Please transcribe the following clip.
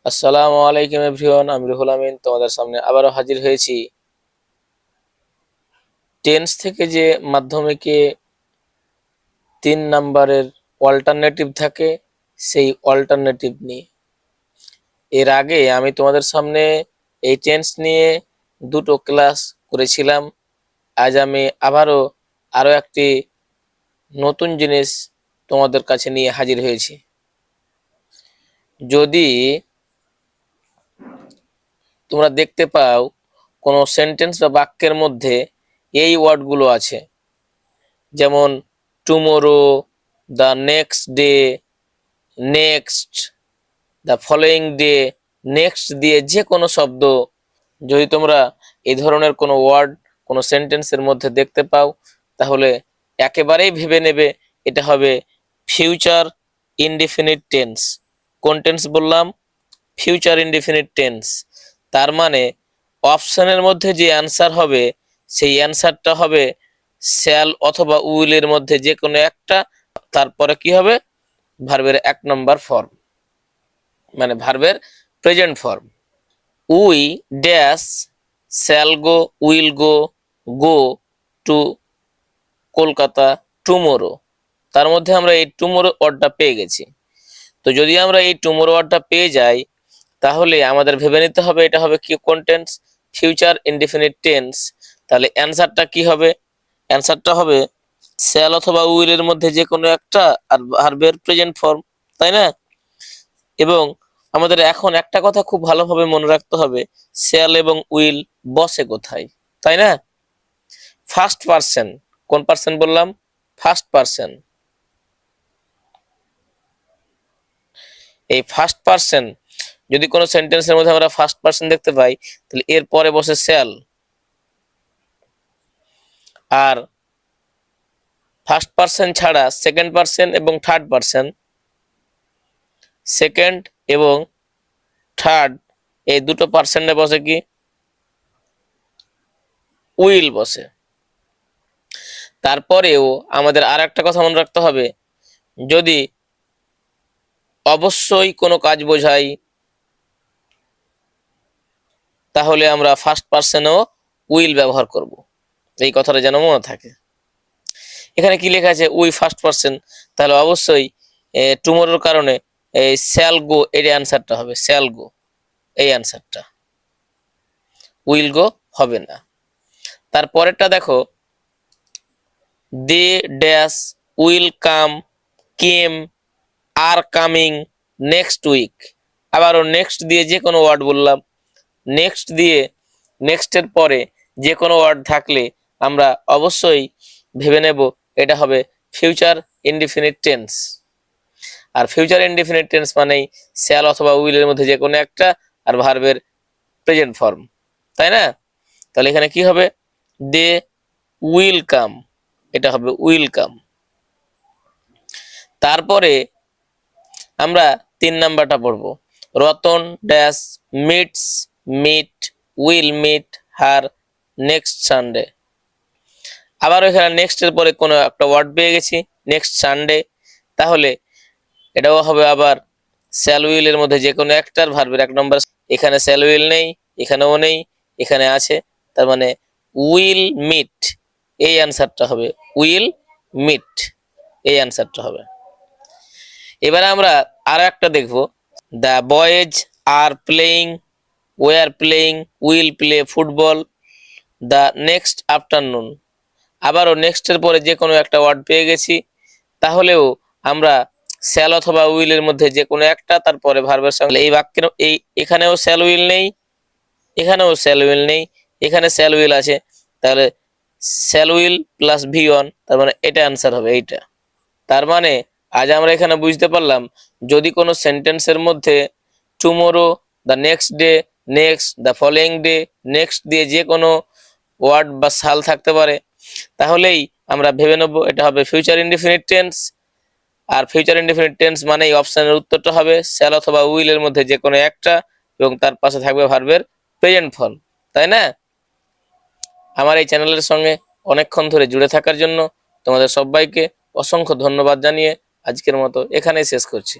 আসসালামু আলাইকুম এভরিওয়ান, আমি রুহুল আমিন তোমাদের সামনে আবারও হাজির হয়েছি টেন্স থেকে যে মাধ্যমিকে 3 নম্বরের অল্টারনেটিভ থাকে সেই অল্টারনেটিভ নিয়ে। এর আগে আমি তোমাদের সামনে এই টেন্স নিয়ে 2টো ক্লাস করেছিলাম। আজ আমি আরো একটি নতুন জিনিস তোমাদের কাছে নিয়ে হাজির হয়েছি। যদি তোমরা দেখতে পাও কোনো সেন্টেন্স বা বাক্যের মধ্যে এই ওয়ার্ডগুলো আছে, যেমন tomorrow, the next day, next, the following day, next দিয়ে যে কোনো শব্দ যদি তোমরা এই ধরনের কোনো ওয়ার্ড কোনো সেন্টেন্সের মধ্যে দেখতে পাও, তাহলে একেবারেই ভেবে নেবে এটা হবে ফিউচার ইনডিফিনিট টেন্স। কোন টেন্স বললাম? Future indefinite tense. তার মানে অপশনের মধ্যে যে অ্যান্সার হবে সেই অ্যান্সারটা হবে শ্যাল অথবা উইলের মধ্যে যে কোনো একটা, তারপরে কি হবে? ভার্বের 1 নম্বর ফর্ম, মানে ভার্বের present form. We dash shall go, will go, go to Kolkata tomorrow. তার মধ্যে আমরা এই টুমোরো ওয়ার্ডটা পেয়ে গেছি। তো যদি আমরা এই টুমোরো ওয়ার্ডটা পেয়ে যাই, তাহলে আমাদের ভেবে নিতে হবে এটা হবে কি, কোন টেন্স? Future indefinite tense. তাহলে অ্যান্সারটা কি হবে? অ্যান্সারটা হবে শ্যাল অথবা উইলের মধ্যে যে কোনো একটা আর ভার্বের প্রেজেন্ট ফর্ম, তাই না? এবং আমাদের এখন একটা কথা খুব ভালোভাবে মনে রাখতে হবে, শ্যাল এবং উইল বসে কোথায়, তাই না? First person. কোন পারসন বললাম? First person. এই ফার্স্ট পারসন যদি কোনো সেন্টেন্সের মধ্যে আমরা ফার্স্ট পারসন দেখতে পাই, তাহলে এর পরে বসে শ্যাল। আর ফার্স্ট পারসন ছাড়া সেকেন্ড পারসন এবং থার্ড পারসন, সেকেন্ড এবং থার্ড, এই দুটো পারসনে বসে কি? উইল বসে। তারপরেও আমাদের আর একটা কথা মনে রাখতে হবে, যদি অবশ্যই কোনো কাজ বোঝাই তাহলে আমরা ফার্স্ট পারসনেও উইল ব্যবহার করব। এই কথাটা যেন মনে থাকে। এখানে কি লেখা আছে? উই ফার্স্ট পারসন, তাহলে অবশ্যই টুমোরোর কারণে এই শ্যাল গো এর অ্যান্সারটা হবে শ্যাল গো, এই অ্যান্সারটা। উইল গো হবে না। তারপরেরটা দেখো, they dash will come, came, are coming next week. আবারও নেক্সট দিয়ে যে কোনো ওয়ার্ড বললাম, নেক্সট দিয়ে নেক্সটের পরে যে কোনো ওয়ার্ড থাকলে আমরা অবশ্যই ভেবে নেব এটা হবে ফিউচার ইনডিফিনিট টেন্স। আর ফিউচার ইনডিফিনিট টেন্স মানেই শ্যাল অথবা উইলের মধ্যে যে কোনো একটা আর ভার্বের প্রেজেন্ট ফর্ম, তাই না? তাহলে এখানে কি হবে? দে উইল কাম, এটা হবে উইল কাম। তারপরে আমরা 3 নাম্বারটা পড়বো, Ratan dash meets, meet, will meet her next Sunday. আবার এখানে নেক্সট এর পরে কোনো একটা ওয়ার্ড পেয়ে গেছি, নেক্সট সানডে। তাহলে এটাও হবে আবার শ্যাল উইল এর মধ্যে যে কোনো একটার ভার্বের 1 নম্বর। এখানে শ্যাল উইল নেই, এখানেও নেই, এখানে আছে, তার মানে উইল মিট, এই অ্যান্সারটা হবে উইল মিট, এই অ্যান্সারটা হবে। এবারে আমরা আরো একটা দেখবো, the boys are playing, were playing, will play football the next afternoon. আবারও নেক্সটের পরে যে কোনো একটা ওয়ার্ড পেয়ে গেছি, তাহলেও আমরা শ্যাল অথবা উইলের মধ্যে যে কোনো একটা তারপরে ভার্বের সঙ্গে এই বাক্যের এখানেও শ্যাল উইল নেই, এখানেও শ্যাল উইল নেই, এখানে শ্যাল উইল আছে, তাহলে শ্যাল উইল প্লাস V1, তার মানে এটা অ্যান্সার হবে এইটা। তার মানে আজ আমরা এখানে বুঝতে পারলাম, যদি কোনো সেন্টেন্সের মধ্যে tomorrow, the next day, next, the following day, next দিয়ে যে কোনো ওয়ার্ড বা সাল থাকতে পারে, তাহলেই আমরা ভেবে নেব এটা হবে ফিউচার ইনডিফিনিট টেন্স। আর ফিউচার ইনডিফিনিট টেন্স মানে এই অপশনের উত্তরটা হবে শ্যাল অথবা উইলের মধ্যে যে কোনো একটা এবং তার পাশে থাকবে ভার্বের প্রেজেন্ট ফর্ম, তাই না? আমার এই চ্যানেলের সঙ্গে অনেকক্ষণ ধরে জুড়ে থাকার জন্য তোমাদের সবাইকে অসংখ্য ধন্যবাদ জানিয়ে আজকের মতো এখানেই শেষ করছি।